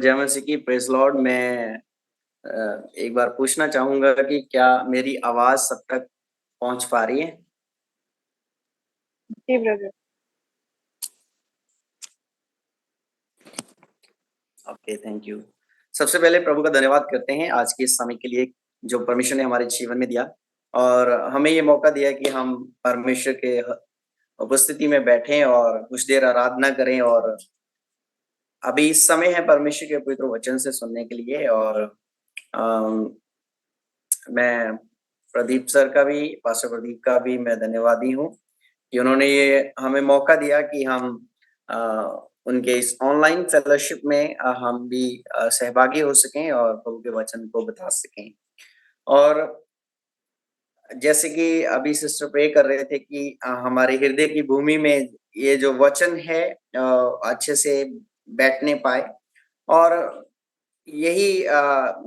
जय मसीह की praise Lord. मैं एक बार पूछना चाहूँगा कि क्या मेरी आवाज़ सब तक पहुँच पा रही है? जी ब्रदर। Okay, thank you. सबसे पहले प्रभु का धन्यवाद करते हैं आज के इस समय के लिए जो परमेश्वर ने हमारे जीवन में दिया और हमें ये मौका दिया कि हम परमेश्वर के उपस्थिति में बैठें और कुछ देर आराधना करें और अभी इस समय है परमेश्वर के पवित्र वचन से सुनने के लिए और अम, मैं प्रदीप सर का भी, पास्टर प्रदीप का भी मैं धन्यवादी हूँ कि उन्होंने ये हमें मौका दिया कि हम अ, उनके इस ऑनलाइन फेलोशिप में हम भी सहभागी हो सकें और प्रभु के वचन को बता सकें। और जैसे कि अभी सिस्टर प्रे कर रहे थे कि हमारे हृदय की भूमि में ये जो वचन है अच्छे से बैठने पाए और यही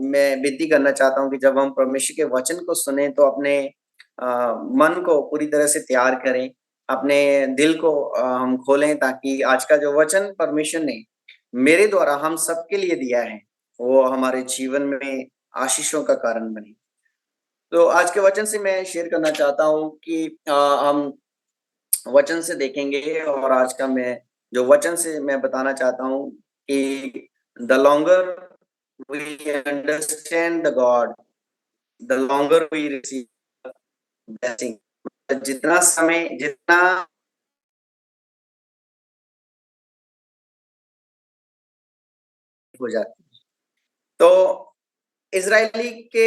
मैं विनती करना चाहता हूँ कि जब हम परमेश्वर के वचन को सुने तो अपने मन को पूरी तरह से तैयार करें, अपने दिल को हम खोलें ताकि आज का जो वचन परमेश्वर ने मेरे द्वारा हम सबके लिए दिया है, वो हमारे जीवन में आशीषों का कारण बने। तो आज के वचन से मैं शेयर करना चाहता हूँ कि हम वचन से देखेंगे और आज का मैं जो वचन से मैं बताना चाहता हूँ कि the longer we understand the God, the longer we receive blessing. जितना समय जितना हो जाती है। तो इज़राइली के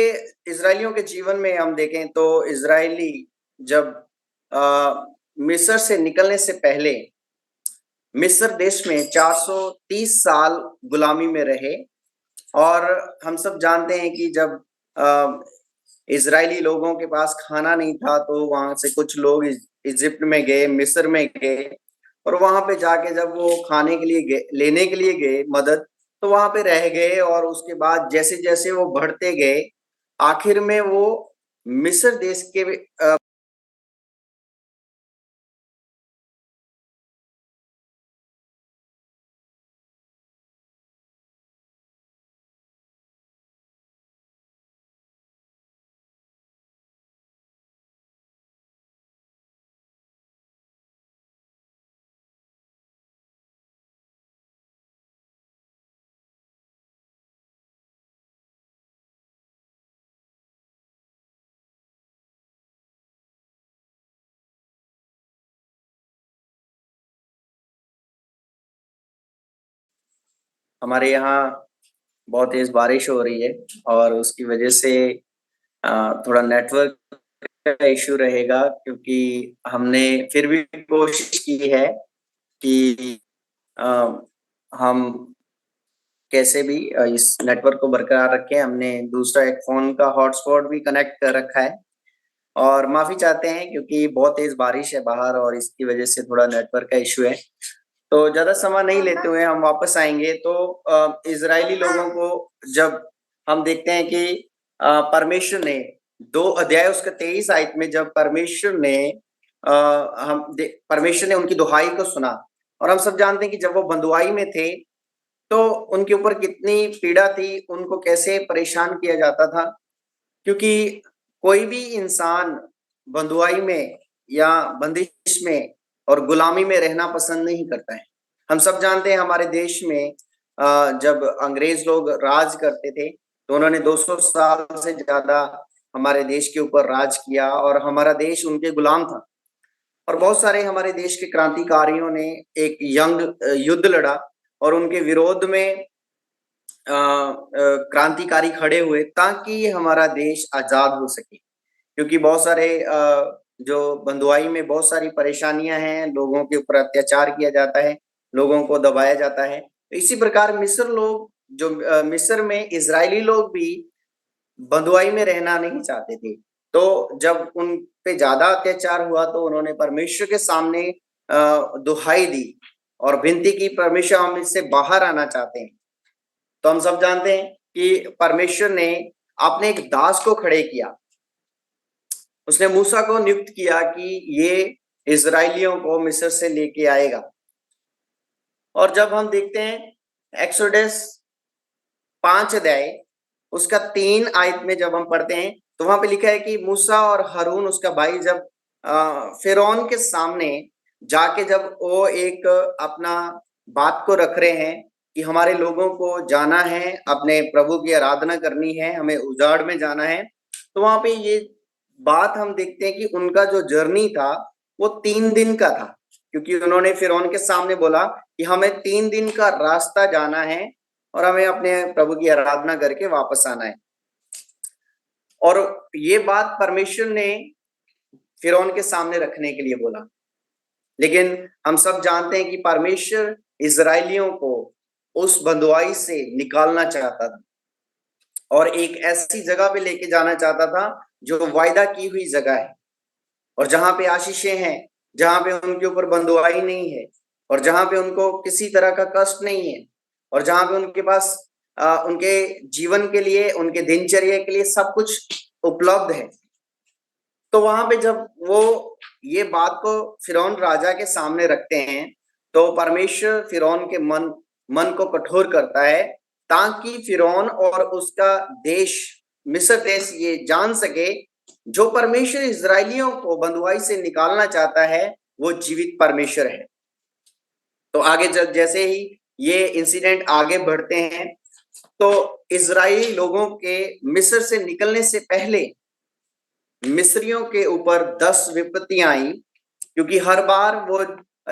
इज़राइलियों के जीवन में हम देखें तो इज़राइली जब मिस्र से निकलने से पहले मिस्र देश में 430 साल गुलामी में रहे और हम सब जानते हैं कि जब अ, इज़राइली लोगों के पास खाना नहीं था तो वहाँ से कुछ लोग इजिप्ट में गए, मिस्र में गए और वहाँ पे जाके जब वो खाने के लिए गए, लेने के लिए गए मदद, तो वहाँ पे रह गए और उसके बाद जैसे-जैसे वो बढ़ते गए, आखिर में वो मिस्र देश के हमारे यहाँ बहुत तेज़ बारिश हो रही है और उसकी वजह से थोड़ा नेटवर्क का इश्यू रहेगा क्योंकि हमने फिर भी कोशिश की है कि अ, हम कैसे भी इस नेटवर्क को बरकरार रखें। हमने दूसरा एक फ़ोन का हॉटस्पॉट भी कनेक्ट कर रखा है और माफ़ी चाहते हैं क्योंकि बहुत तेज़ बारिश है बाहर और इसकी वजह से थोड़ा नेटवर्क का इश्यू है। तो ज़्यादा समय नहीं लेते हुए हम वापस आएँगे तो इज़राइली लोगों को जब हम देखते हैं कि परमेश्वर ने 2 अध्याय उसका 23 आयत में जब परमेश्वर ने उनकी दुहाई को सुना और हम सब जानते हैं कि जब वो बँधुआई में थे, तो उनके ऊपर कितनी पीड़ा थी, उनको कैसे परेशान किया जाता था। क्योंकि कोई भी इंसान बँधुआई में या बंदिश में और गुलामी में रहना पसंद नहीं करता है। हम सब जानते हैं हमारे देश में जब अंग्रेज लोग राज करते थे, तो उन्होंने 200 साल से ज़्यादा हमारे देश के ऊपर राज किया और हमारा देश उनके गुलाम था। और बहुत सारे हमारे देश के क्रांतिकारियों ने एक युद्ध लड़ा और उनके विरोध में क्रांतिकारी खड़े हुए ताकि हमारा देश आज़ाद हो सके। क्योंकि बहुत सारे जो बंधुआई में बहुत सारी परेशानियाँ हैं, लोगों के ऊपर अत्याचार किया जाता है, लोगों को दबाया जाता है। तो इसी प्रकार मिस्र में इज़राइली लोग भी बँधुआई में रहना नहीं चाहते थे। तो जब उन पे ज़्यादा अत्याचार हुआ तो उन्होंने परमेश्वर के सामने दुहाई दी और विनती की, परमेश्वर हम इससे बाहर आना चाहते हैं। तो हम सब जानते हैं कि परमेश्वर ने अपने एक दास को खड़े किया। उसने मूसा को नियुक्त किया कि ये इज़राइलियों को मिस्र से लेके आएगा। और जब हम देखते हैं एक्सोडस 5 अध्याय उसका 3 आयत में जब हम पढ़ते हैं तो वहां पे लिखा है कि मूसा और हारून उसका भाई जब फिरौन के सामने जाके जब वो एक अपना बात को रख रहे हैं कि हमारे लोगों को जाना है, अपने प्रभु की आराधना करनी है, हमें उजाड़ में जाना है, तो वहां पे ये बात हम देखते हैं कि उनका जो जर्नी था वो 3 दिन का था, क्योंकि उन्होंने फिरौन के सामने बोला कि हमें 3 दिन का रास्ता जाना है और हमें अपने प्रभु की आराधना करके वापस आना है। और ये बात परमेश्वर ने फिरौन के सामने रखने के लिए बोला। लेकिन हम सब जानते हैं कि परमेश्वर इजरायलियों को उस बंधुआई से निकालना चाहता था और एक ऐसी जगह पे लेके जाना चाहता था जो वायदा की हुई जगह है और जहां पे आशीषें हैं, जहां पे उनके ऊपर बंधुआई नहीं है और जहां पे उनको किसी तरह का कष्ट नहीं है और जहां पे उनके पास उनके जीवन के लिए, उनके दिनचर्या के लिए सब कुछ उपलब्ध है। तो वहां पे जब वो ये बात को फिरौन राजा के सामने रखते हैं तो परमेश्वर फिरौन के मन को कठोर करता है ताकि फिरौन और उसका देश मिस्र देश ये जान सके जो परमेश्वर इजरायलियों को बंधुआई से निकालना चाहता है वो जीवित परमेश्वर है। तो आगे जैसे ही ये इंसिडेंट आगे बढ़ते हैं तो इजरायली लोगों के मिस्र से निकलने से पहले मिस्रियों के ऊपर 10 विपत्तियां आई, क्योंकि हर बार वो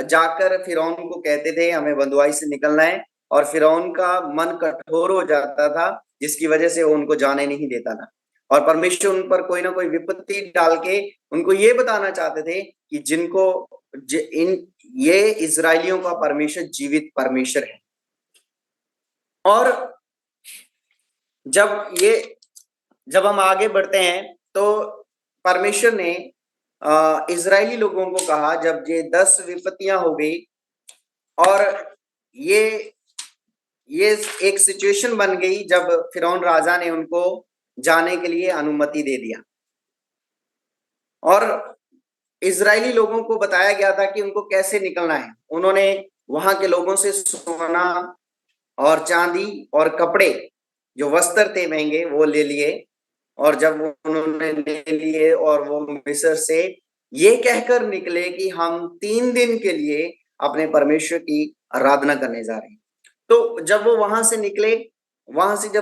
जाकर फिरौन को कहते थे हमें बंधुआई से निकलना है और फिरौन का मन कठोर हो जाता था जिसकी वजह से वो उनको जाने नहीं देता था और परमेश्वर उन पर कोई ना कोई विपत्ति डाल के उनको ये बताना चाहते थे कि इन ये इजरायलियों का परमेश्वर जीवित परमेश्वर है। और जब हम आगे बढ़ते हैं तो परमेश्वर ने इजरायली लोगों को कहा जब ये 10 विपत्तियां हो गई और ये एक सिचुएशन बन गई जब फिरौन राजा ने उनको जाने के लिए अनुमति दे दिया और इजरायली लोगों को बताया गया था कि उनको कैसे निकलना है। उन्होंने वहां के लोगों से सोना और चांदी और कपड़े जो वस्त्र थे महंगे वो ले लिए और जब उन्होंने ले लिए और वो मिस्र से ये कहकर निकले कि हम 3 दिन के लिए अपने परमेश्वर की आराधना करने जा रहे हैं। तो जब वो वहां से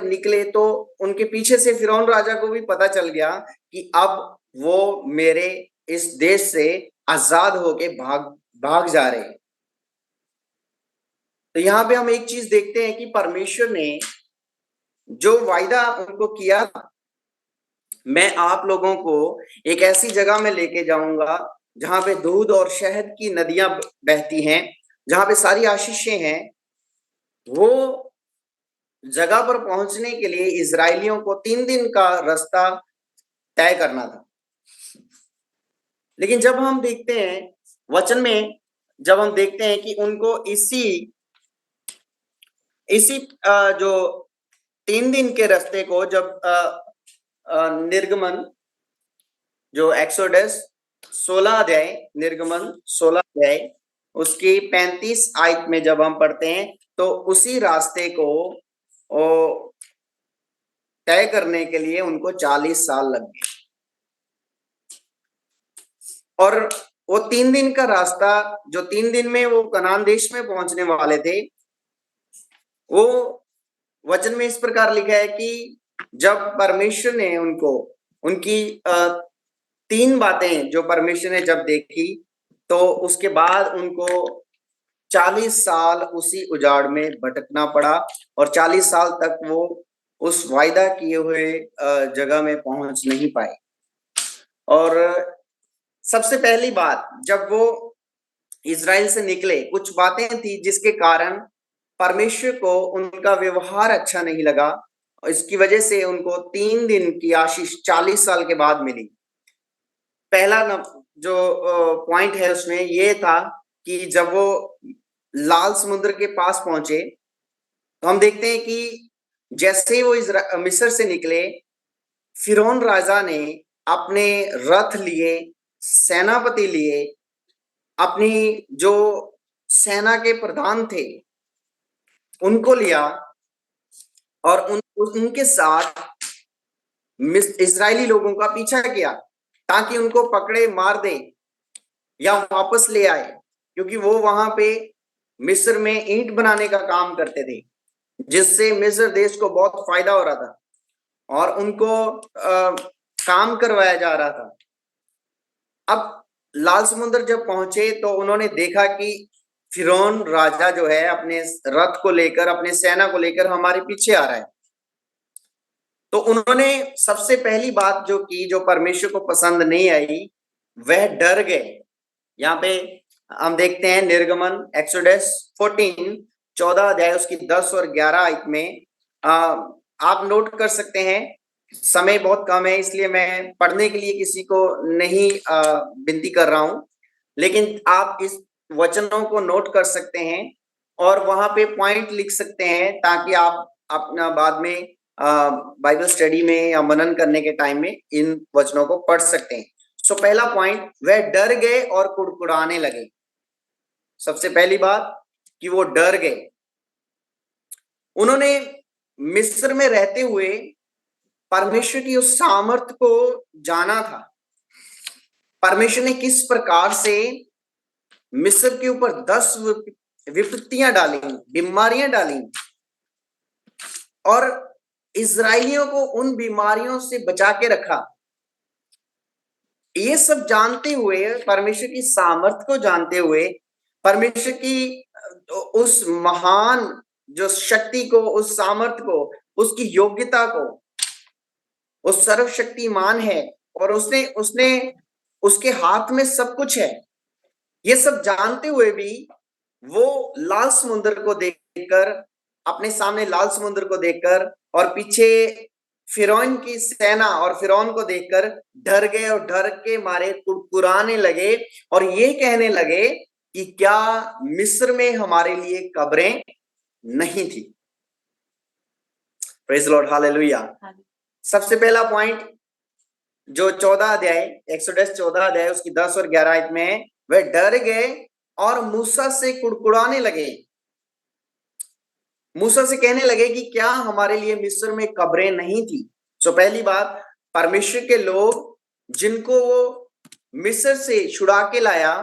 निकले तो उनके पीछे से फिरौन राजा को भी पता चल गया कि अब वो मेरे इस देश से आजाद होके भाग जा रहे हैं। तो यहाँ पे हम एक चीज देखते हैं कि परमेश्वर ने जो वायदा उनको किया था, मैं आप लोगों को एक ऐसी जगह में लेके जाऊंगा जहां पे दूध और शहद की नदियां बहती हैं, जहां पे सारी आशीषें हैं, वो जगह पर पहुंचने के लिए इजरायलियों को 3 दिन का रास्ता तय करना था। लेकिन जब हम देखते हैं वचन में, जब हम देखते हैं कि उनको इसी जो 3 दिन के रास्ते को जब निर्गमन जो एक्सोडस 16 अध्याय, निर्गमन 16 अध्याय उसकी 35 आयत में जब हम पढ़ते हैं तो उसी रास्ते को तय करने के लिए उनको 40 साल लग गए और वो 3 दिन का रास्ता जो 3 दिन में वो कनान देश में पहुंचने वाले थे, वो वचन में इस प्रकार लिखा है कि जब परमेश्वर ने उनको उनकी 3 बातें जो परमेश्वर ने जब देखी तो उसके बाद उनको 40 साल उसी उजाड़ में भटकना पड़ा और 40 साल तक वो उस वायदा किए हुए जगह में पहुंच नहीं पाए। और सबसे पहली बात, जब वो इजराइल से निकले कुछ बातें थी जिसके कारण परमेश्वर को उनका व्यवहार अच्छा नहीं लगा और इसकी वजह से उनको 3 दिन की आशीष 40 साल के बाद मिली। पहला जो पॉइंट है उसमें ये था कि जब वो लाल समुद्र के पास पहुंचे तो हम देखते हैं कि जैसे ही वो मिस्र से निकले, फिरौन राजा ने अपने रथ लिए, सेनापति लिए, अपनी जो सेना के प्रधान थे उनको लिया और उनके साथ इजरायली लोगों का पीछा किया ताकि उनको पकड़े मार दे या वापस ले आए, क्योंकि वो वहां पे मिस्र में ईंट बनाने का काम करते थे, जिससे मिस्र देश को बहुत फायदा हो रहा था और उनको काम करवाया जा रहा था। अब लाल समुद्र जब पहुंचे तो उन्होंने देखा कि फिरौन राजा जो है अपने रथ को लेकर, अपने सेना को लेकर हमारे पीछे आ रहा है। तो उन्होंने सबसे पहली बात जो की, जो परमेश्वर को पसंद नहीं आई, वह डर गए। यहाँ पे हम देखते हैं निर्गमन एक्सोडस 14 14 अध्याय उसकी 10 और 11 आयत में आप नोट कर सकते हैं। समय बहुत कम है इसलिए मैं पढ़ने के लिए किसी को नहीं विनती कर रहा हूं, लेकिन आप इस वचनों को नोट कर सकते हैं और वहां पे पॉइंट लिख सकते हैं ताकि आप अपना बाद में बाइबल स्टडी में या मनन करने के टाइम में इन वचनों को पढ़ सकते हैं। सो पहला पॉइंट, वह डर गए और कुड़कुड़ाने लगे। सबसे पहली बात कि वो डर गए। उन्होंने मिस्र में रहते हुए परमेश्वर की उस सामर्थ को जाना था। परमेश्वर ने किस प्रकार से मिस्र के ऊपर 10 विपत्तियां डाली, बीमारियां डाली और इजरायलियों को उन बीमारियों से बचा के रखा। ये सब जानते हुए, परमेश्वर की सामर्थ को जानते हुए, परमेश्वर की उस महान जो शक्ति को, उस सामर्थ को, उसकी योग्यता को, उस सर्वशक्तिमान है और उसने उसने उसके हाथ में सब कुछ है, ये सब जानते हुए भी वो लाल समुद्र को देखकर, अपने सामने लाल समुद्र को देखकर और पीछे फिरौन की सेना और फिरौन को देखकर डर गए और डर के मारे कुड़कुड़ाने लगे और ये कहने लगे कि क्या मिस्र में हमारे लिए कब्रें नहीं थी। Praise Lord, hallelujah. सबसे पहला पॉइंट जो 14 अध्याय, एक्सोडस 14 अध्याय उसकी 10 और 11 आयत में है, वे डर गए और मूसा से कुड़कुड़ाने लगे। मूसा से कहने लगे कि क्या हमारे लिए मिस्र में कब्रें नहीं थी। सो पहली बात, परमेश्वर के लोग जिनको वो मिस्र से छुड़ा के लाया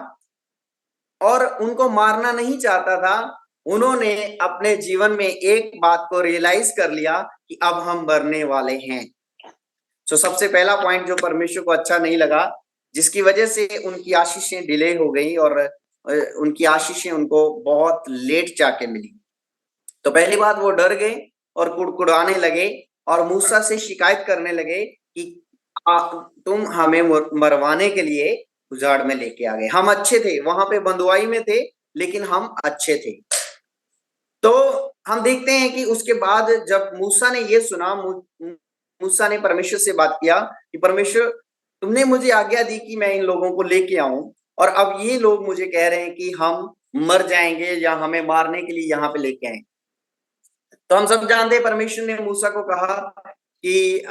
और उनको मारना नहीं चाहता था, उन्होंने अपने जीवन में एक बात को रियलाइज कर लिया कि अब हम मरने वाले हैं। सो सबसे पहला पॉइंट जो परमेश्वर को अच्छा नहीं लगा, जिसकी वजह से उनकी आशीषें डिले हो गई और उनकी आशीषें उनको बहुत लेट जाके मिली। तो पहली बात, वो डर गए और कुड़कुड़ाने लगे और मूसा से शिकायत करने लगे कि तुम हमें मरवाने के लिए उजाड़ में लेके आ गए। हम अच्छे थे, वहां पे बंधुआई में थे, लेकिन हम अच्छे थे। तो हम देखते हैं कि उसके बाद जब मूसा ने ये सुना, मूसा ने परमेश्वर से बात किया कि परमेश्वर, तुमने मुझे आज्ञा दी कि मैं इन लोगों को लेके आऊं और अब ये लोग मुझे कह रहे हैं कि हम मर जाएंगे या हमें मारने के लिए यहाँ पे लेके आए। तो हम सब जानते हैं परमेश्वर ने मूसा को कहा कि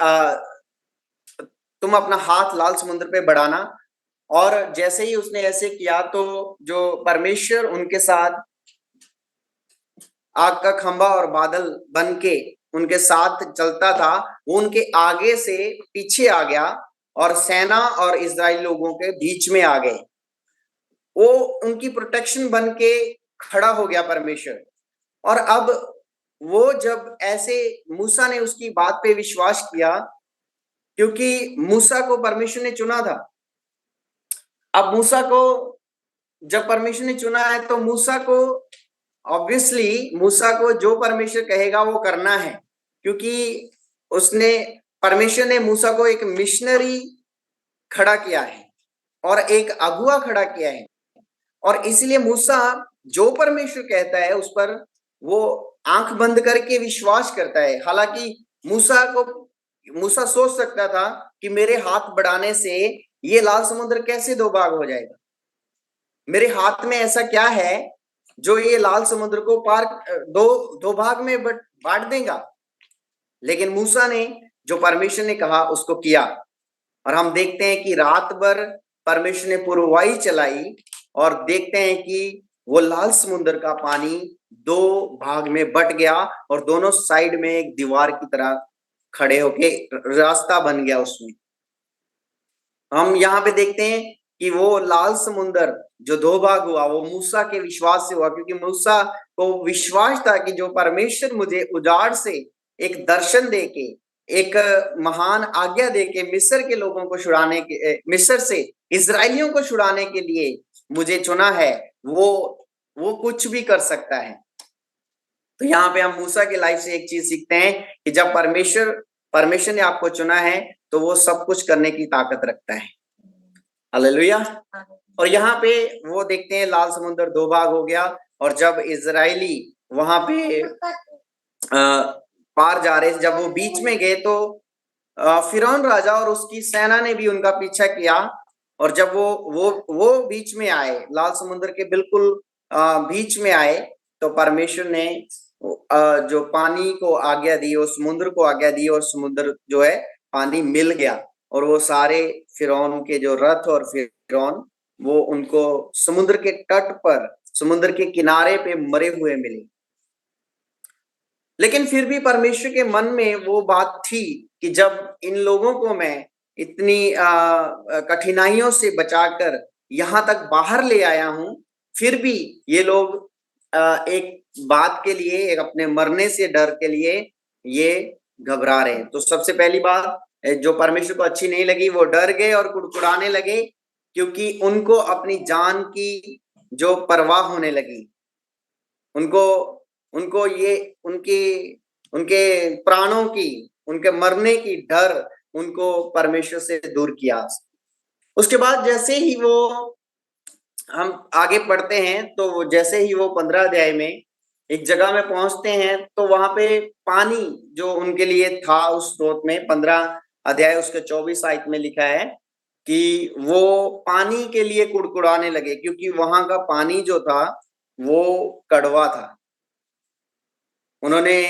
तुम अपना हाथ लाल समुद्र पे बढ़ाना, और जैसे ही उसने ऐसे किया तो जो परमेश्वर उनके साथ आग का खंभा और बादल बन के उनके साथ चलता था, वो उनके आगे से पीछे आ गया और सेना और इजराइल लोगों के बीच में आ गए। वो उनकी प्रोटेक्शन बन के खड़ा हो गया परमेश्वर। और अब वो जब ऐसे, मूसा ने उसकी बात पे विश्वास किया क्योंकि मूसा को परमेश्वर ने चुना था। अब मूसा को जब परमेश्वर ने चुना है तो मूसा को ऑब्वियसली, मूसा को जो परमेश्वर कहेगा वो करना है, क्योंकि उसने, परमेश्वर ने मूसा को एक मिशनरी खड़ा किया है और एक अगुआ खड़ा किया है, और इसलिए मूसा जो परमेश्वर कहता है उस पर वो आंख बंद करके विश्वास करता है। हालांकि मूसा सोच सकता था कि मेरे हाथ बढ़ाने से ये लाल समुद्र कैसे दो भाग हो जाएगा, मेरे हाथ में ऐसा क्या है जो ये लाल समुद्र को पार दो भाग में बांट देगा। लेकिन मूसा ने जो परमेश्वर ने कहा उसको किया, और हम देखते हैं कि रात भर परमेश्वर ने पुरवाई चलाई और देखते हैं कि वो लाल समुद्र का पानी दो भाग में बट गया और दोनों साइड में एक दीवार की तरह खड़े होके रास्ता बन गया उसमें। हम यहाँ पे देखते हैं कि वो लाल समुंदर जो दो भाग हुआ वो मूसा के विश्वास से हुआ, क्योंकि मूसा को विश्वास था कि जो परमेश्वर मुझे उजाड़ से एक दर्शन देके, एक महान आज्ञा देके मिस्र के लोगों को छुड़ाने के, मिस्र से इजरायलियों को छुड़ाने के लिए मुझे चुना है, वो कुछ भी कर सकता है। तो यहाँ पे हम मूसा के लाइफ से एक चीज सीखते हैं कि जब परमेश्वर ने आपको चुना है तो वो सब कुछ करने की ताकत रखता है। हालेलुया। और यहाँ पे वो देखते हैं लाल समुद्र दो भाग हो गया, और जब इजरायली वहां पे पार जा रहे थे, जब वो बीच में गए तो फिरौन राजा और उसकी सेना ने भी उनका पीछा किया। और जब वो बीच में आए, लाल समुद्र के बिल्कुल बीच में आए, तो परमेश्वर ने जो पानी को आज्ञा दी, और समुद्र को आज्ञा दी, और समुद्र जो है पानी मिल गया, और वो सारे फिरौन के जो रथ और फिरौन वो उनको समुद्र के तट पर, समुद्र के किनारे पे मरे हुए मिले। लेकिन फिर भी परमेश्वर के मन में वो बात थी कि जब इन लोगों को मैं इतनी कठिनाइयों से बचाकर यहां तक बाहर ले आया हूं, फिर भी ये लोग एक बात के लिए, एक अपने मरने से डर के लिए ये घबरा रहे हैं। तो सबसे पहली बात जो परमेश्वर को अच्छी नहीं लगी, वो डर गए और कुड़कुड़ाने लगे, क्योंकि उनको अपनी जान की जो परवाह होने लगी। उनको उनको ये उनकी उनके प्राणों की, उनके मरने की डर उनको परमेश्वर से दूर किया। उसके बाद जैसे ही वो हम आगे पढ़ते हैं, तो जैसे ही वो 15 अध्याय में एक जगह में पहुंचते हैं, तो वहां पे पानी जो उनके लिए था उस स्रोत में, 15 अध्याय उसके 24 आयत में लिखा है कि वो पानी के लिए कुड़कुड़ाने लगे, क्योंकि वहां का पानी जो था वो कड़वा था। उन्होंने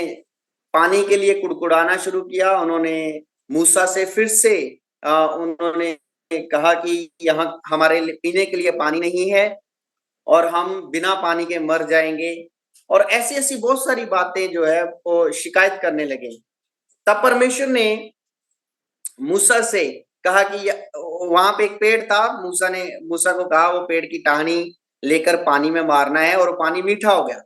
पानी के लिए कुड़कुड़ाना शुरू किया। उन्होंने मूसा से फिर से उन्होंने कहा कि यहाँ हमारे पीने के लिए पानी नहीं है और हम बिना पानी के मर जाएंगे, और ऐसी ऐसी बहुत सारी बातें जो है वो शिकायत करने लगे। तब परमेश्वर ने मूसा से कहा कि वहां पे एक पेड़ था, मूसा को कहा वो पेड़ की टहनी लेकर पानी में मारना है, और पानी मीठा हो गया।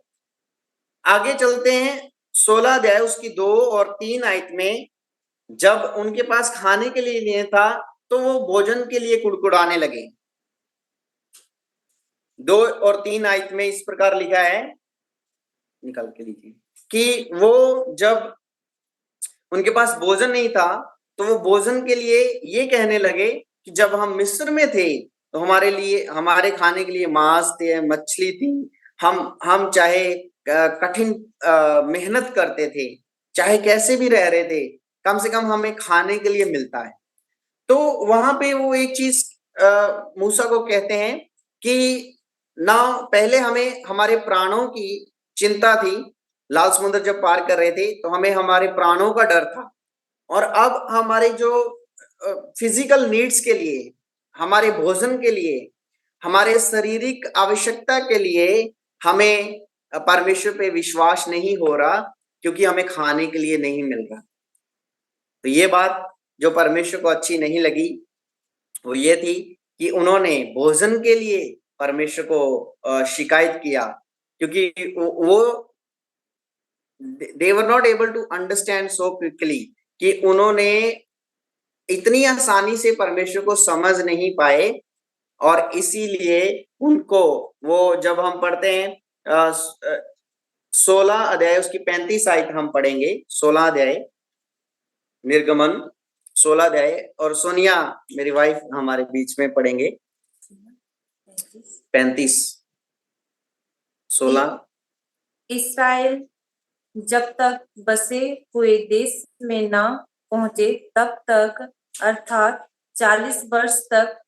आगे चलते हैं 16 अध्याय उसकी 2 और 3 आयत में, जब उनके पास खाने के लिए नहीं था तो वो भोजन के लिए कुड़कुड़ाने लगे। 2 और 3 आयत में इस प्रकार लिखा है, निकाल के लीजिए, कि वो जब उनके पास भोजन नहीं था तो वो भोजन के लिए ये कहने लगे कि जब हम मिस्र में थे तो हमारे लिए, हमारे खाने के लिए मांस थे, मछली थी, हम चाहे कठिन मेहनत करते थे, चाहे कैसे भी रह रहे थे, कम से कम हमें खाने के लिए मिलता है। तो वहां पे वो एक चीज मूसा को कहते हैं कि ना, पहले हमें हमारे प्राणों की चिंता थी, लाल समुद्र जब पार कर रहे थे तो हमें हमारे प्राणों का डर था, और अब हमारे जो फिजिकल नीड्स के लिए, हमारे भोजन के लिए, हमारे शारीरिक आवश्यकता के लिए हमें परमेश्वर पे विश्वास नहीं हो रहा, क्योंकि हमें खाने के लिए नहीं मिल रहा। तो ये बात जो परमेश्वर को अच्छी नहीं लगी वो ये थी कि उन्होंने भोजन के लिए परमेश्वर को शिकायत किया, क्योंकि वो they were not able to understand so quickly, कि उन्होंने इतनी आसानी से परमेश्वर को समझ नहीं पाए, और इसीलिए उनको, वो जब हम पढ़ते हैं 16 अध्याय उसकी 35 आयत हम पढ़ेंगे, 16 अध्याय निर्गमन 16 अध्याय, और सोनिया मेरी वाइफ हमारे बीच में पढ़ेंगे 35 16। इस्राएल जब तक बसे हुए देश में न पहुंचे तब तक, अर्थात 40 वर्ष तक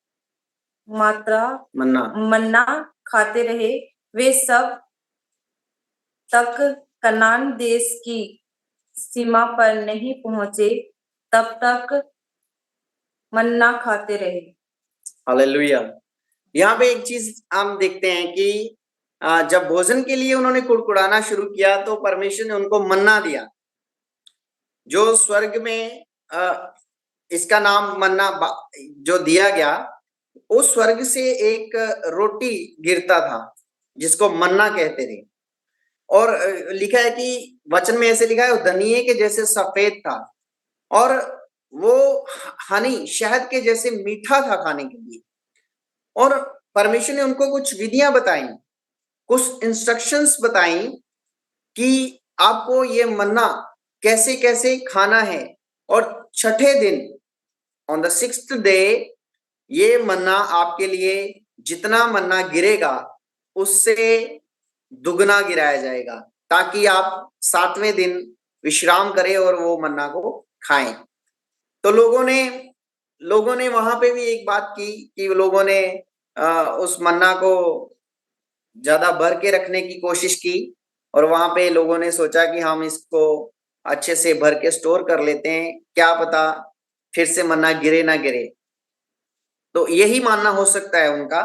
मात्रा मन्ना खाते रहे। वे सब तक कनान देश की सीमा पर नहीं पहुंचे तब तक मन्ना खाते रहे। हालेलुया। यहाँ पे एक चीज हम देखते हैं कि जब भोजन के लिए उन्होंने कुड़कुड़ाना शुरू किया तो परमेश्वर ने उनको मन्ना दिया, जो स्वर्ग में इसका नाम मन्ना जो दिया गया, उस स्वर्ग से एक रोटी गिरता था जिसको मन्ना कहते थे। और लिखा है कि वचन में ऐसे लिखा है, धनिये के जैसे सफेद था और वो हनी शहद के जैसे मीठा था खाने के लिए। और परमेश्वर ने उनको कुछ विधियां बताई, कुछ इंस्ट्रक्शंस बताई कि आपको ये मन्ना कैसे कैसे खाना है। और छठे दिन ऑन द 6th डे ये मन्ना आपके लिए जितना मन्ना गिरेगा उससे दुगना गिराया जाएगा, ताकि आप 7वें दिन विश्राम करें और वो मन्ना को खाएं। तो लोगों ने वहां पे भी एक बात की कि लोगों ने उस मन्ना को ज्यादा भर के रखने की कोशिश की, और वहां पे लोगों ने सोचा कि हम इसको अच्छे से भर के स्टोर कर लेते हैं, क्या पता फिर से मन्ना गिरे ना गिरे। तो यही मानना हो सकता है उनका।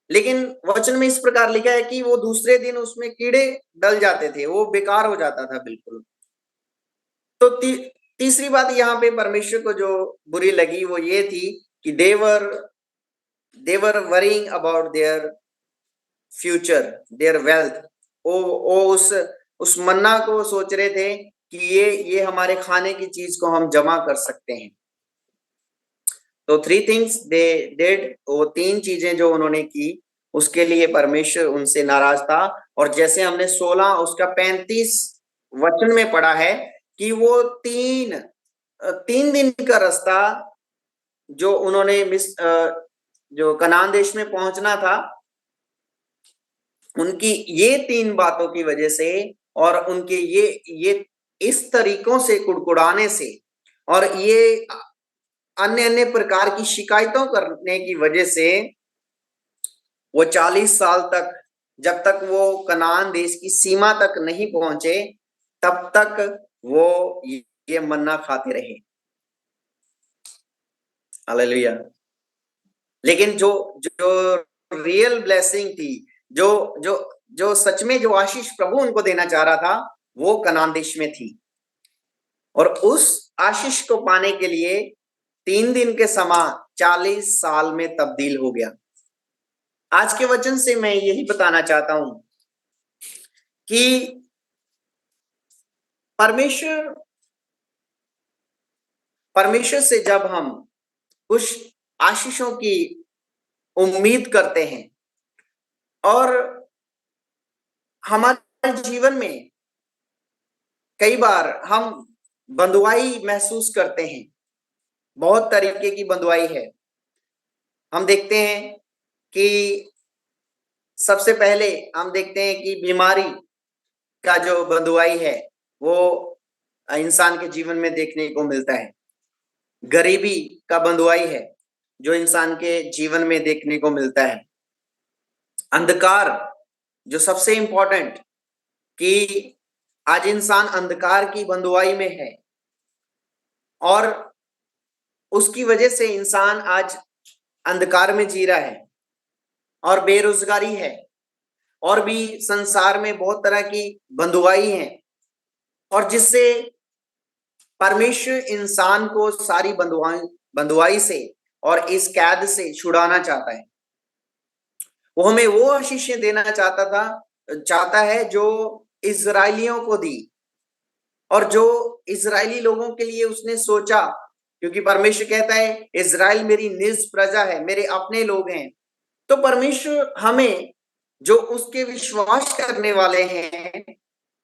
लेकिन वचन में इस प्रकार लिखा है कि वो दूसरे दिन उसमें कीड़े डल जाते थे, वो बेकार हो जाता था बिल्कुल। तो तीसरी बात यहाँ पे परमेश्वर को जो बुरी लगी वो ये थी कि they were worrying about their future, their wealth. वो उस मन्ना को सोच रहे थे कि ये हमारे खाने की चीज को हम जमा कर सकते हैं। तो 3 थिंग्स दे डिड, वो 3 चीजें जो उन्होंने की उसके लिए परमेश्वर उनसे नाराज था। और जैसे हमने 16 उसका 35 वचन में पढ़ा है कि वो 3 दिन का रास्ता जो उन्होंने जो कनान देश में पहुंचना था, उनकी ये 3 बातों की वजह से और उनके ये इस तरीकों से कुड़कुड़ाने से और ये अन्य अन्य प्रकार की शिकायतों करने की वजह से वो 40 साल तक, जब तक वो कनान देश की सीमा तक नहीं पहुंचे, तब तक वो ये मन्ना खाते रहे। हालेलुया। लेकिन जो जो रियल ब्लेसिंग थी, जो जो जो सच में जो आशीष प्रभु उनको देना चाह रहा था, वो कनान देश में थी। और उस आशीष को पाने के लिए 3 दिन के समान 40 साल में तब्दील हो गया। आज के वचन से मैं यही बताना चाहता हूं कि परमेश्वर से जब हम कुछ आशीषों की उम्मीद करते हैं और हमारे जीवन में कई बार हम बंधुआई महसूस करते हैं, बहुत तरीके की बंधुआई है। हम देखते हैं कि सबसे पहले हम देखते हैं कि बीमारी का जो बंधुआई है वो इंसान के जीवन में देखने को मिलता है। गरीबी का बंधुआई है जो इंसान के जीवन में देखने को मिलता है। अंधकार, जो सबसे इंपॉर्टेंट, कि आज इंसान अंधकार की बंधुआई में है और उसकी वजह से इंसान आज अंधकार में जी रहा है और बेरोजगारी है, और भी संसार में बहुत तरह की बंधुआई है, और जिससे परमेश्वर इंसान को सारी बंधुआई से और इस कैद से छुड़ाना चाहता है। वो हमें वो आशीषें देना चाहता है जो इजराइलियों को दी और जो इजरायली लोगों के लिए उसने सोचा, क्योंकि परमेश्वर कहता है इजराइल मेरी निज प्रजा है, मेरे अपने लोग हैं। तो परमेश्वर हमें, जो उसके विश्वास करने वाले हैं,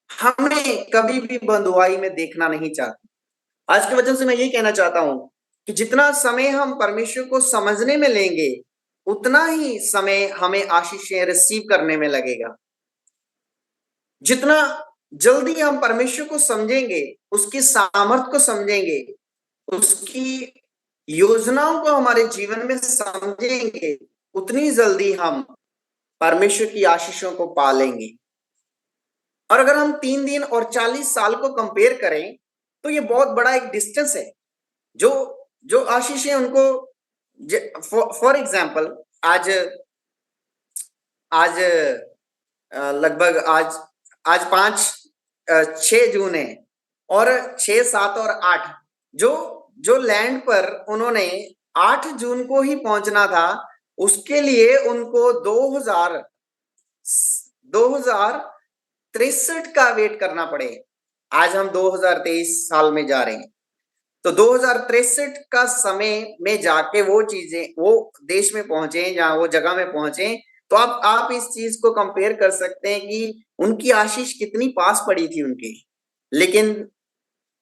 हमें कभी भी बंधुआई में देखना नहीं चाहता। आज के वचन से मैं यही कहना चाहता हूं कि जितना समय हम परमेश्वर को समझने में लेंगे, उतना ही समय हमें आशीषें रिसीव करने में लगेगा। जितना जल्दी हम परमेश्वर को समझेंगे, उसकी सामर्थ को समझेंगे, उसकी योजनाओं को हमारे जीवन में समझेंगे, उतनी जल्दी हम परमेश्वर की आशीषों को पालेंगे। और अगर हम 3 दिन और 40 साल को कंपेयर करें तो ये बहुत बड़ा एक डिस्टेंस है। जो जो आशीषें उनको, फॉर एग्जाम्पल, आज आज लगभग आज आज 6 जून है, और 6, 7 और 8 जो जो लैंड पर उन्होंने 8 जून को ही पहुंचना था, उसके लिए उनको 2063 का वेट करना पड़े। आज हम 2023 साल में जा रहे हैं, तो 2063 का समय में जाके वो चीजें, वो देश में पहुंचे, जहां वो जगह में पहुंचे, तो आप इस चीज को कंपेयर कर सकते हैं कि उनकी आशीष कितनी पास पड़ी थी उनके। लेकिन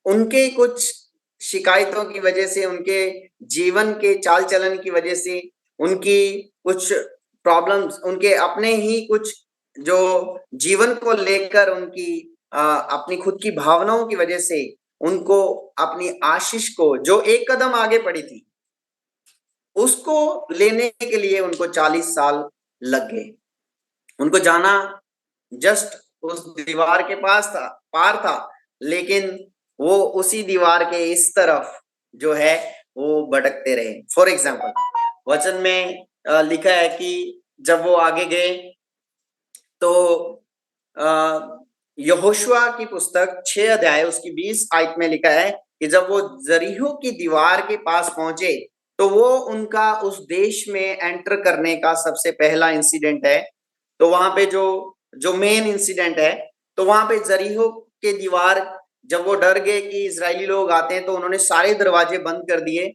उनके कुछ शिकायतों की वजह से, उनके जीवन के चाल चलन की वजह से, उनकी कुछ प्रॉब्लम्स, उनके अपने ही कुछ जो जीवन को लेकर उनकी अपनी खुद की भावनाओं की वजह से, उनको अपनी आशीष को जो एक कदम आगे बढ़ी थी, उसको लेने के लिए उनको 40 साल लग गए। उनको जाना जस्ट उस दीवार के पार था, लेकिन वो उसी दीवार के इस तरफ जो है वो भटकते रहे। फॉर एग्जाम्पल, वचन में लिखा है कि जब वो आगे गए तो यहोशुआ की पुस्तक 6 अध्याय उसकी 20 आयत में लिखा है कि जब वो जरीहो की दीवार के पास पहुंचे, तो वो उनका उस देश में एंटर करने का सबसे पहला इंसिडेंट है। तो वहां पे जो मेन इंसिडेंट है, तो वहां पे जरीहो के दीवार, जब वो डर गए कि इजरायली लोग आते हैं, तो उन्होंने सारे दरवाजे बंद कर दिए।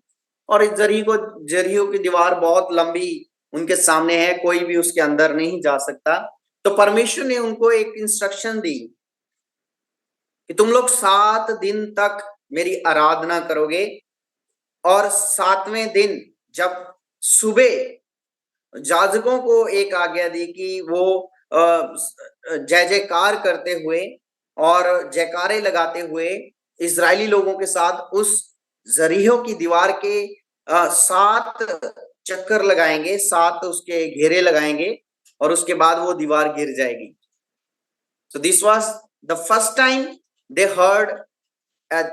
और इस जरीहो की दीवार बहुत लंबी उनके सामने है, कोई भी उसके अंदर नहीं जा सकता। तो परमेश्वर ने उनको एक इंस्ट्रक्शन दी कि तुम लोग 7 दिन तक मेरी आराधना करोगे, और 7वें दिन जब सुबह जाजकों को एक आज्ञा दी कि वो जय जयकार करते हुए और जयकारे लगाते हुए इजरायली लोगों के साथ उस जरीहो की दीवार के 7 चक्कर लगाएंगे, 7 उसके घेरे लगाएंगे, और उसके बाद वो दीवार गिर जाएगी। So this was the first time they heard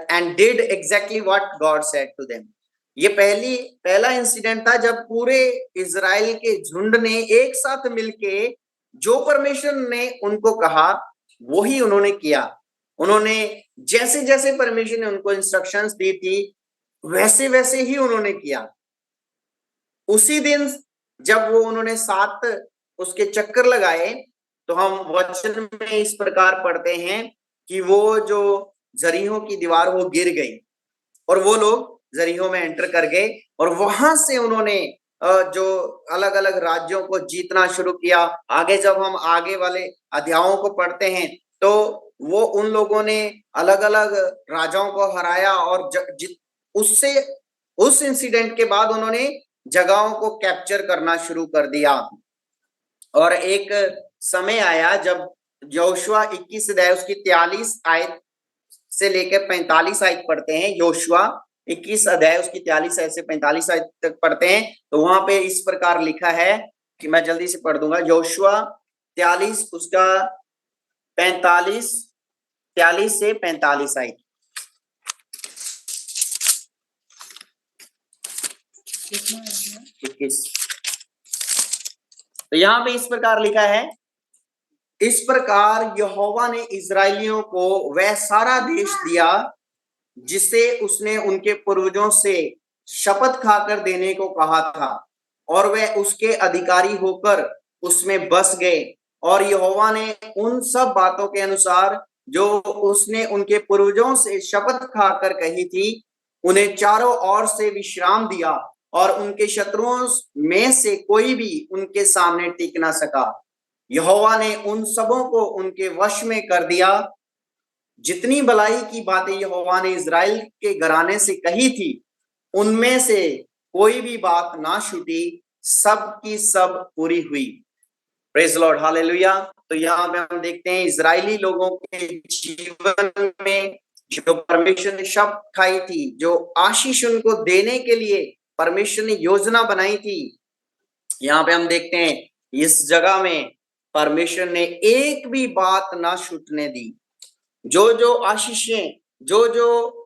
and did exactly what God said to them. ये पहला इंसिडेंट था जब पूरे इजराइल के झुंड ने एक साथ मिलके जो परमेश्वर ने उनको कहा वही उन्होंने किया। उन्होंने जैसे जैसे परमेश्वर ने उनको इंस्ट्रक्शंस दी थी, वैसे वैसे ही उन्होंने किया। उसी दिन जब वो उन्होंने 7 उसके चक्कर लगाए, तो हम वचन में इस प्रकार पढ़ते हैं कि वो जो जरीहो की दीवार वो गिर गई, और वो लोग जरीहो में एंटर कर गए, और वहां से उन्होंने जो अलग अलग राज्यों को जीतना शुरू किया। आगे जब हम आगे वाले अध्यायों को पढ़ते हैं, तो वो उन लोगों ने अलग अलग राजाओं को हराया, और उससे उस इंसिडेंट के बाद उन्होंने जगहों को कैप्चर करना शुरू कर दिया। और एक समय आया जब योशुआ 21 अध्याय उसकी 43 आयत से लेकर 45 आयत पढ़ते हैं। योशुआ 21 अध्याय उसकी 43 आयत से 45 आयत तक पढ़ते हैं, तो वहां पे इस प्रकार लिखा है कि मैं जल्दी से पढ़ दूंगा। योशुआ 43 उसका 43 से 45 आयत। तो यहाँ पे इस प्रकार लिखा है, इस प्रकार यहोवा ने इजरायलियों को वह सारा देश दिया जिसे उसने उनके पूर्वजों से शपथ खाकर देने को कहा था, और वे उसके अधिकारी होकर उसमें बस गए। और यहोवा ने उन सब बातों के अनुसार जो उसने उनके पूर्वजों से शपथ खाकर कही थी, उन्हें चारों ओर से विश्राम दिया, और उनके शत्रुओं में से कोई भी उनके सामने टिक ना सका। यहोवा ने उन सबों को उनके वश में कर दिया। जितनी भलाई की बातें यहोवा ने इजराइल के घराने से कही थी, उनमें से कोई भी बात ना छूटी, सब की सब पूरी हुई। Praise Lord, hallelujah. तो यहाँ पे हम देखते हैं इजरायली लोगों के जीवन में जो परमेश्वर ने शब्द खाई थी, जो आशीष उनको देने के लिए परमेश्वर ने योजना बनाई थी, यहाँ पे हम देखते हैं इस जगह में परमेश्वर ने एक भी बात ना छूटने दी। जो जो आशीषें, जो जो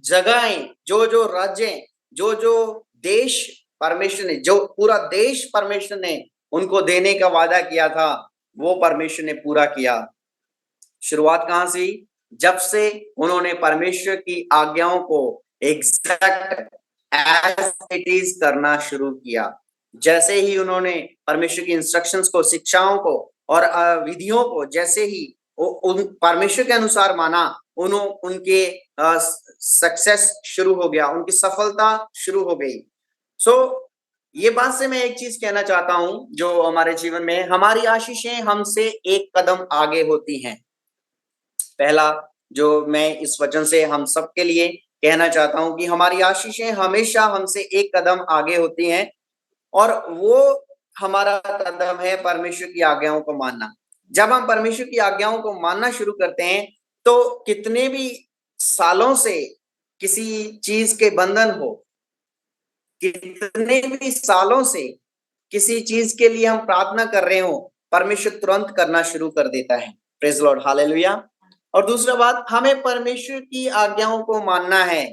जगहें, जो जो राज्य, जो जो देश परमेश्वर ने, जो पूरा देश परमेश्वर ने उनको देने का वादा किया था, वो परमेश्वर ने पूरा किया। शुरुआत कहां से? जब से उन्होंने परमेश्वर की आज्ञाओं को एग्जैक्ट एज इट इज करना शुरू किया। जैसे ही उन्होंने परमेश्वर की इंस्ट्रक्शंस को, शिक्षाओं को और विधियों को जैसे ही उन परमेश्वर के अनुसार माना, उनके सक्सेस शुरू हो गया, उनकी सफलता शुरू हो गई। सो ये बात से मैं एक चीज कहना चाहता हूं, जो हमारे जीवन में हमारी आशीषें हमसे एक कदम आगे होती हैं। पहला जो मैं इस वचन से हम सबके लिए कहना चाहता हूं कि हमारी आशीषें हमेशा हमसे एक कदम आगे होती हैं, और वो हमारा कदम है परमेश्वर की आज्ञाओं को मानना। जब हम परमेश्वर की आज्ञाओं को मानना शुरू करते हैं, तो कितने भी सालों से किसी चीज के बंधन हो, कितने भी सालों से किसी चीज के लिए हम प्रार्थना कर रहे हो, परमेश्वर तुरंत करना शुरू कर देता है। Praise Lord, hallelujah. और दूसरा बात, हमें परमेश्वर की आज्ञाओं को मानना है।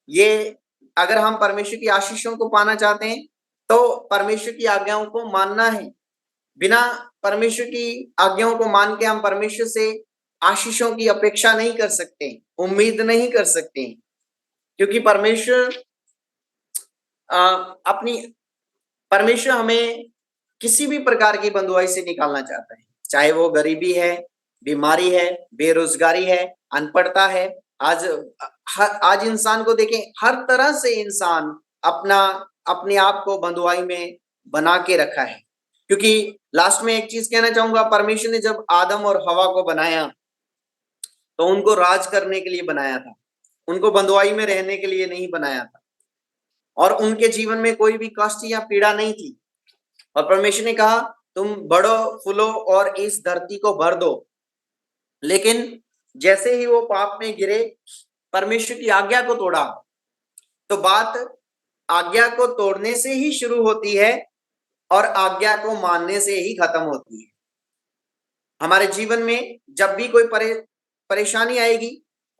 ये अगर हम परमेश्वर की आशीषों को पाना चाहते हैं, तो परमेश्वर की आज्ञाओं को मानना है। बिना परमेश्वर की आज्ञाओं को मान के हम परमेश्वर से आशीषों की अपेक्षा नहीं कर सकते, उम्मीद नहीं कर सकते, क्योंकि परमेश्वर हमें किसी भी प्रकार की बंधुआई से निकालना चाहता है। चाहे वो गरीबी है, बीमारी है, बेरोजगारी है, अनपढ़ता है। आज इंसान को देखें, हर तरह से इंसान अपने आप को बंधुआई में बना के रखा है। क्योंकि लास्ट में एक चीज कहना चाहूंगा, परमेश्वर ने जब आदम और हवा को बनाया, तो उनको राज करने के लिए बनाया था, उनको बंधुआई में रहने के लिए नहीं बनाया था। और उनके जीवन में कोई भी कष्ट या पीड़ा नहीं थी। और परमेश्वर ने कहा, तुम बढ़ो, फूलो और इस धरती को भर दो। लेकिन जैसे ही वो पाप में गिरे, परमेश्वर की आज्ञा को तोड़ा, तो बात आज्ञा को तोड़ने से ही शुरू होती है और आज्ञा को मानने से ही खत्म होती है। हमारे जीवन में जब भी कोई परेशानी आएगी,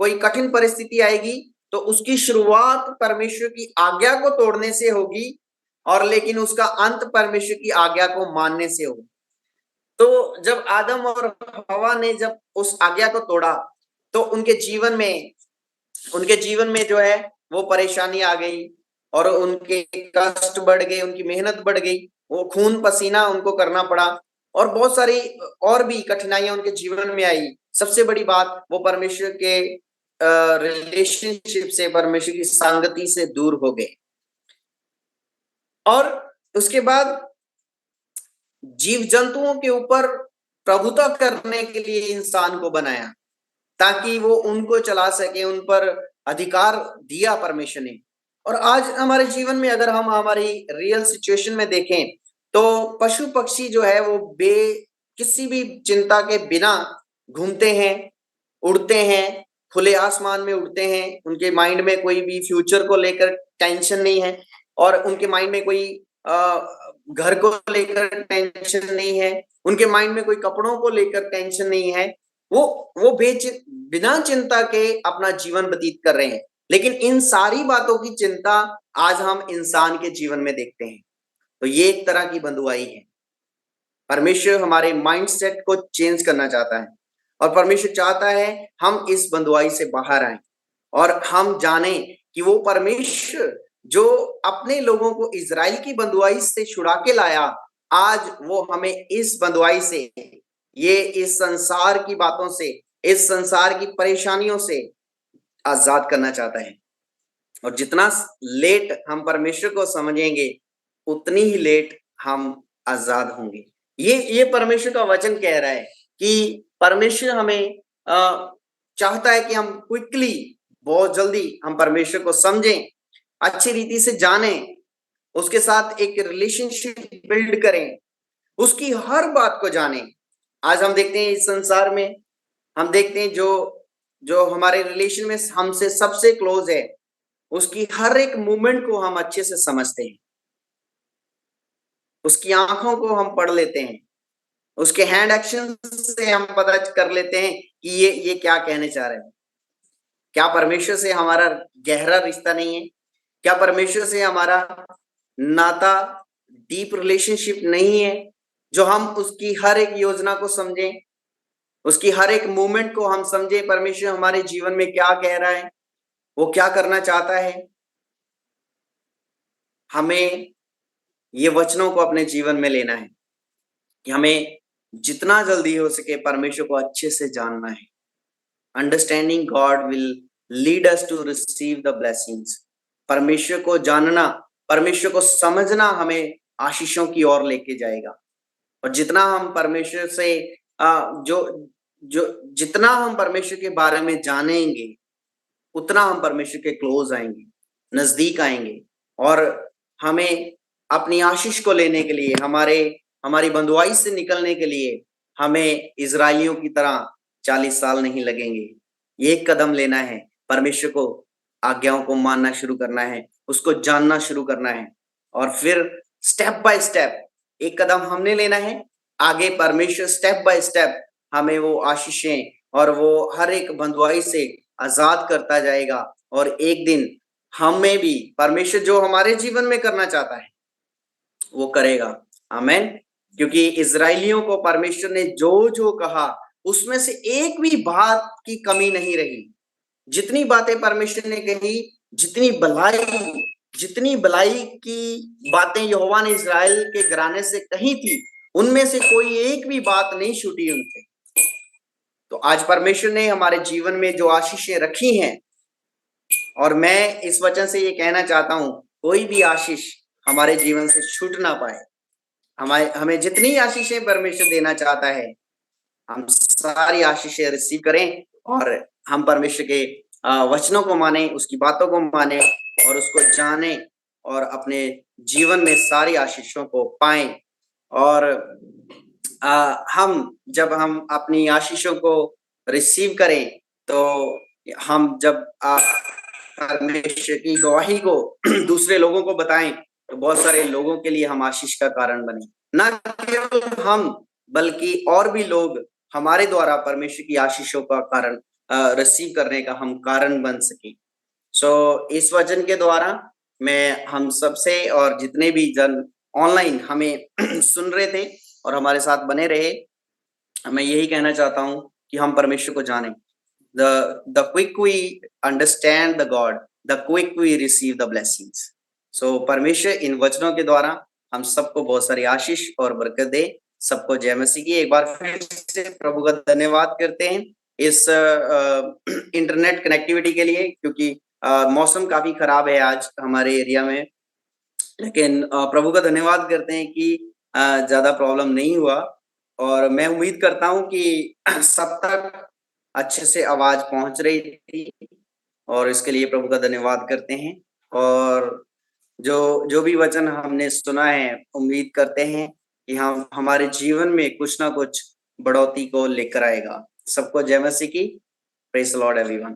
कोई कठिन परिस्थिति आएगी, तो उसकी शुरुआत परमेश्वर की आज्ञा को तोड़ने से होगी, और लेकिन उसका अंत परमेश्वर की आज्ञा को मानने से होगा। तो जब आदम और हवा ने जब उस आज्ञा को तोड़ा, तो उनके जीवन में जो है वो परेशानी आ गई, और उनके कष्ट बढ़ गए, उनकी मेहनत बढ़ गई, वो खून पसीना उनको करना पड़ा, और बहुत सारी और भी कठिनाइयां उनके जीवन में आई। सबसे बड़ी बात, वो परमेश्वर के रिलेशनशिप से, परमेश्वर की संगति से दूर हो गए। और उसके बाद जीव जंतुओं के ऊपर प्रभुता करने के लिए इंसान को बनाया, ताकि वो उनको चला सके, उन पर अधिकार दिया परमेश्वर ने। और आज हमारे जीवन में अगर हम हमारी रियल सिचुएशन में देखें, तो पशु पक्षी जो है वो किसी भी चिंता के बिना घूमते हैं, उड़ते हैं, खुले आसमान में उड़ते हैं। उनके माइंड में कोई भी फ्यूचर को लेकर टेंशन नहीं है, और उनके माइंड में कोई घर को लेकर टेंशन नहीं है, उनके माइंड में कोई कपड़ों को लेकर टेंशन नहीं है। वो बिना चिंता के अपना जीवन व्यतीत कर रहे हैं। लेकिन इन सारी बातों की चिंता आज हम इंसान के जीवन में देखते हैं। तो ये एक तरह की बंधुआई है। परमेश्वर हमारे माइंडसेट को चेंज करना चाहता है, और परमेश्वर चाहता है हम इस बंधुआई से बाहर आए, और हम जाने कि वो परमेश्वर जो अपने लोगों को इजराइल की बंधुआई से छुड़ा के लाया, आज वो हमें इस बंधुआई से, इस संसार की बातों से, इस संसार की परेशानियों से आजाद करना चाहता है। और जितना लेट हम परमेश्वर को समझेंगे, उतनी ही लेट हम आजाद होंगे। ये परमेश्वर का वचन कह रहा है कि परमेश्वर हमें चाहता है कि हम क्विकली, बहुत जल्दी हम परमेश्वर को समझें, अच्छी रीति से जानें, उसके साथ एक रिलेशनशिप बिल्ड करें, उसकी हर बात को जानें। आज हम देखते हैं इस संसार में, हम देखते हैं जो हमारे रिलेशन में हमसे सबसे क्लोज है, उसकी हर एक मूवमेंट को हम अच्छे से समझते हैं, उसकी आंखों को हम पढ़ लेते हैं, उसके हैंड एक्शन से हम पता कर लेते हैं कि ये क्या कहने चाह रहे हैं। क्या परमेश्वर से हमारा गहरा रिश्ता नहीं है? क्या परमेश्वर से हमारा नाता, डीप रिलेशनशिप नहीं है? जो हम उसकी हर एक योजना को समझें, उसकी हर एक मूवमेंट को हम समझें, परमेश्वर हमारे जीवन में क्या कह रहा है, वो क्या करना चाहता है। हमें ये वचनों को अपने जीवन में लेना है कि हमें जितना जल्दी हो सके परमेश्वर को अच्छे से जानना है। Understanding God will lead us to receive the blessings. परमेश्वर को जानना, परमेश्वर को समझना हमें आशीषों की ओर लेके जाएगा। और जितना हम परमेश्वर से जो जो जितना हम परमेश्वर के बारे में जानेंगे, उतना हम परमेश्वर के क्लोज आएंगे, नजदीक आएंगे। और हमें अपनी आशीष को लेने के लिए, हमारी बंधुआई से निकलने के लिए हमें इजराइलियों की तरह 40 साल नहीं लगेंगे। ये एक कदम लेना है, परमेश्वर को आज्ञाओं को मानना शुरू करना है, उसको जानना शुरू करना है। और फिर स्टेप बाय स्टेप एक कदम हमने लेना है, आगे परमेश्वर स्टेप बाय स्टेप हमें वो आशीषें और वो हर एक बंधुआई से आजाद करता जाएगा। और एक दिन हमें भी परमेश्वर जो हमारे जीवन में करना चाहता है वो करेगा। आमेन। क्योंकि इजराइलियों को परमेश्वर ने जो जो कहा उसमें से एक भी बात की कमी नहीं रही। जितनी बातें परमेश्वर ने कही, जितनी भलाई की बातें यहोवा ने इजराइल के घराने से कही थी, उनमें से कोई एक भी बात नहीं छूटी उनसे। तो आज परमेश्वर ने हमारे जीवन में जो आशीषें रखी हैं, और मैं इस वचन से ये कहना चाहता हूं, कोई भी आशीष हमारे जीवन से छूट ना पाए। हमें जितनी आशीषें परमेश्वर देना चाहता है, हम सारी आशीषें रिसीव करें और हम परमेश्वर के वचनों को माने, उसकी बातों को माने और उसको जाने और अपने जीवन में सारी आशीषों को पाएं। और जब हम अपनी आशीषों को रिसीव करें, तो हम जब परमेश्वर की गवाही को दूसरे लोगों को बताएं, तो बहुत सारे लोगों के लिए हम आशीष का कारण बने। ना केवल हम, बल्कि और भी लोग हमारे द्वारा परमेश्वर की आशीषों का कारण रिसीव करने का हम कारण बन सके। सो इस वचन के द्वारा मैं हम सबसे और जितने भी जन ऑनलाइन हमें सुन रहे थे और हमारे साथ बने रहे, मैं यही कहना चाहता हूं कि हम परमेश्वर को जानें। The quick we understand the God, the quick we receive the blessings. So परमेश्वर इन वचनों के द्वारा हम सबको बहुत सारी आशीष और बरकत दे। सबको जय मसीह की। एक बार फिर से प्रभु का धन्यवाद करते हैं इस इंटरनेट कनेक्टिविटी के लिए, क्योंकि मौसम काफी खराब है आज हमारे एरिया में, लेकिन प्रभु का धन्यवाद करते हैं कि ज्यादा प्रॉब्लम नहीं हुआ। और मैं उम्मीद करता हूं कि सब तक अच्छे से आवाज पहुंच रही थी, और इसके लिए प्रभु का धन्यवाद करते हैं। और जो जो भी वचन हमने सुना है, उम्मीद करते हैं कि हम हमारे जीवन में कुछ ना कुछ बढ़ोतरी को लेकर आएगा। सबको जय मसीह की। Praise the Lord everyone.